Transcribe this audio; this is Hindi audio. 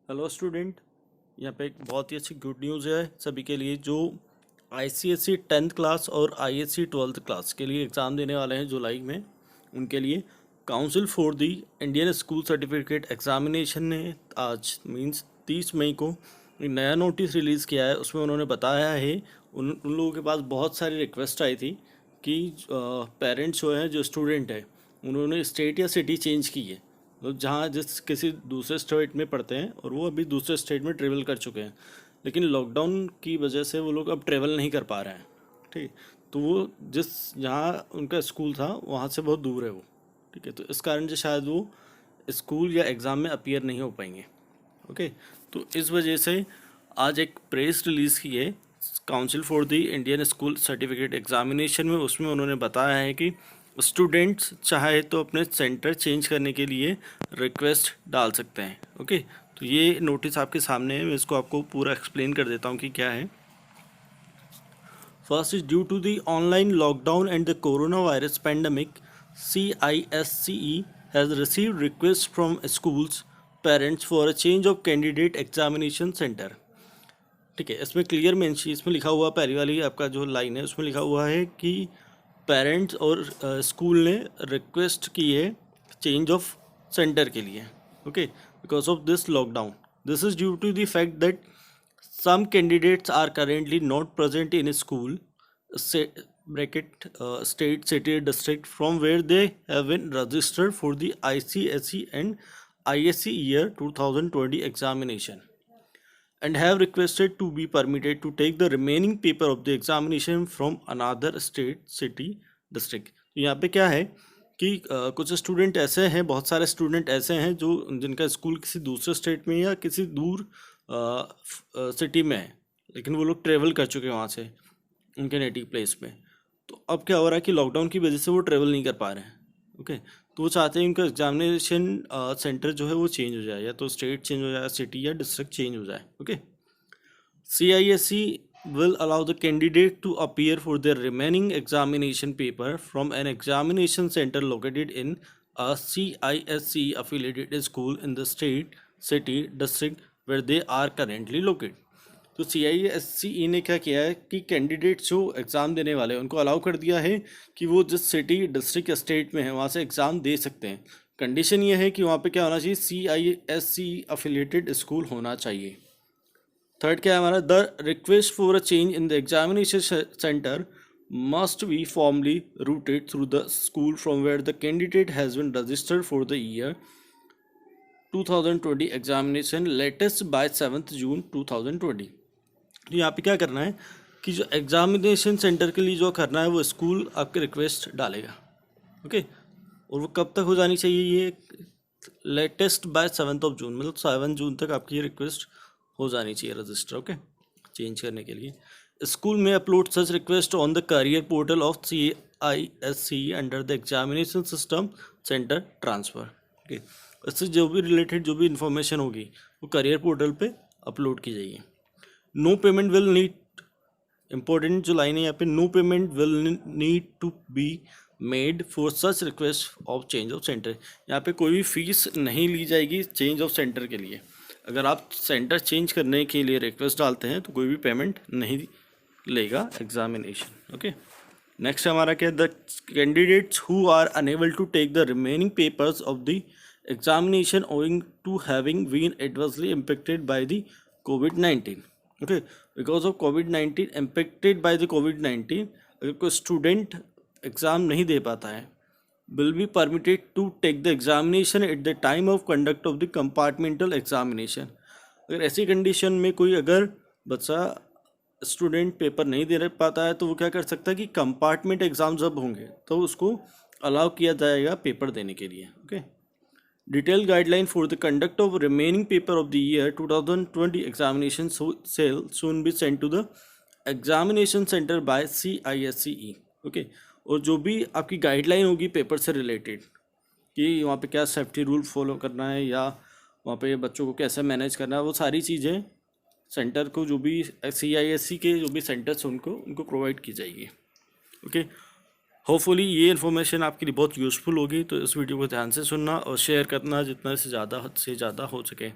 हेलो स्टूडेंट, यहाँ पे एक बहुत ही अच्छी गुड न्यूज़ है सभी के लिए जो आईसीएसई 10th क्लास और आईएससी 12th क्लास के लिए एग्ज़ाम देने वाले हैं जुलाई में। उनके लिए council for the Indian school certificate examination ने आज मींस 30 मई को एक नया नोटिस रिलीज़ किया है। उसमें उन्होंने बताया है उन लोगों के पास बहुत सारी रिक्वेस्ट आई थी कि पेरेंट्स जो हैं, जो स्टूडेंट है, उन्होंने स्टेट या सिटी चेंज की है, तो जहाँ जिस किसी दूसरे स्टेट में पढ़ते हैं और वो अभी दूसरे स्टेट में ट्रेवल कर चुके हैं, लेकिन लॉकडाउन की वजह से वो लोग अब ट्रेवल नहीं कर पा रहे हैं। ठीक, तो वो जिस जहाँ उनका स्कूल था वहाँ से बहुत दूर है वो। ठीक है, तो इस कारण से शायद वो स्कूल या एग्ज़ाम में अपीयर नहीं हो पाएंगे। ओके, तो इस वजह से आज एक प्रेस रिलीज़ की है council for the Indian school certificate examination में। उसमें उन्होंने बताया है कि स्टूडेंट्स चाहे तो अपने सेंटर चेंज करने के लिए रिक्वेस्ट डाल सकते हैं। ओके, तो ये नोटिस आपके सामने है, मैं इसको आपको पूरा एक्सप्लेन कर देता हूँ कि क्या है। First is due to the online lockdown and the corona virus pandemic, CISCE has received request from schools parents for a change of candidate examination centre. ठीक है, इसमें क्लियर मेंशन, इसमें लिखा हुआ, पहली वाली आपका जो लाइन है उसमें लिखा हुआ है कि पेरेंट्स और स्कूल ने रिक्वेस्ट की है चेंज ऑफ सेंटर के लिए। Okay, because of this lockdown, this is due to the fact that some candidates are currently not present in school bracket state city district from where they have been registered for the ICSE and ISC year 2020 examination and have requested to be permitted to take the remaining paper of the examination from another state, city, district। तो यहाँ पे क्या है कि कुछ स्टूडेंट ऐसे हैं, बहुत सारे स्टूडेंट ऐसे हैं जो जिनका स्कूल किसी दूसरे स्टेट में या किसी दूर सिटी में है, लेकिन वो लोग ट्रेवल कर चुके हैं वहाँ से उनके नेटिव प्लेस में। तो अब क्या हो रहा है कि लॉकडाउन की वजह से वो ट्रेवल नहीं कर पा रहे हैं। ओके, तो वो चाहते हैं उनका एग्जामिनेशन सेंटर जो है वो चेंज हो जाए, या तो स्टेट चेंज हो जाए, सिटी या डिस्ट्रिक्ट चेंज हो जाए। Okay, CISE will allow the candidate to appear for their remaining examination paper from an examination center located in a CISE affiliated school in the state, city, district where they are currently located। तो CISCE ने क्या किया है कि कैंडिडेट्स जो एग्ज़ाम देने वाले हैं उनको अलाउ कर दिया है कि वो जिस सिटी, डिस्ट्रिक्ट या स्टेट में है वहाँ से एग्ज़ाम दे सकते हैं। कंडीशन ये है कि वहाँ पे क्या होना चाहिए, CISCE अफिलिएटेड स्कूल होना चाहिए। थर्ड क्या है हमारा, the request for a change in the examination centre must be formally routed through the school from where the candidate has been registered for the year 2020 examination latest by 7 June 2020। तो यहाँ पे क्या करना है कि जो एग्जामिनेशन सेंटर के लिए जो करना है वो स्कूल आपके रिक्वेस्ट डालेगा। ओके, और वो कब तक हो जानी चाहिए, ये लेटेस्ट बाय 7 जून, मतलब 7 जून तक आपकी ये रिक्वेस्ट हो जानी चाहिए रजिस्टर। ओके, चेंज करने के लिए स्कूल में upload such request on the career portal of CISCE under the examination system centre transfer. Okay, इससे जो भी रिलेटेड जो भी इंफॉर्मेशन होगी वो करियर पोर्टल पे अपलोड की जाएगी। No payment will need, important जो लाइन है यहाँ पे, no payment will need to be made for such request of change of centre. यहाँ पे कोई भी फीस नहीं ली जाएगी चेंज ऑफ सेंटर के लिए। अगर आप सेंटर चेंज करने के लिए रिक्वेस्ट डालते हैं तो कोई भी पेमेंट नहीं लेगा एग्जामिनेशन। ओके, नेक्स्ट हमारा क्या, the candidates who are unable to take the remaining papers of the examination owing to having been adversely impacted by the COVID-19। Okay, because of COVID-19, impacted by the COVID-19, अगर कोई स्टूडेंट एग्ज़ाम नहीं दे पाता है will be permitted to take the examination at the time of conduct of the compartmental examination। अगर ऐसी कंडीशन में कोई अगर बच्चा स्टूडेंट पेपर नहीं दे पाता है तो वो क्या कर सकता है कि कंपार्टमेंट एग्ज़ाम जब होंगे तो उसको अलाउ किया जाएगा पेपर देने के लिए। Okay, detail guideline for the conduct of remaining paper of the year 2020 examination shall soon be sent to the examination centre by CISCE। Okay, और जो भी आपकी गाइडलाइन होगी पेपर से रिलेटेड कि वहाँ पे क्या सेफ्टी रूल फॉलो करना है या वहाँ पे बच्चों को कैसे मैनेज करना है, वो सारी चीज़ें सेंटर को, जो भी CISCE के जो भी सेंटर्स उनको प्रोवाइड की जाएगी। ओके, होपफुली ये इन्फॉर्मेशन आपके लिए बहुत यूज़फुल होगी, तो इस वीडियो को ध्यान से सुनना और शेयर करना जितना से ज़्यादा हो सके।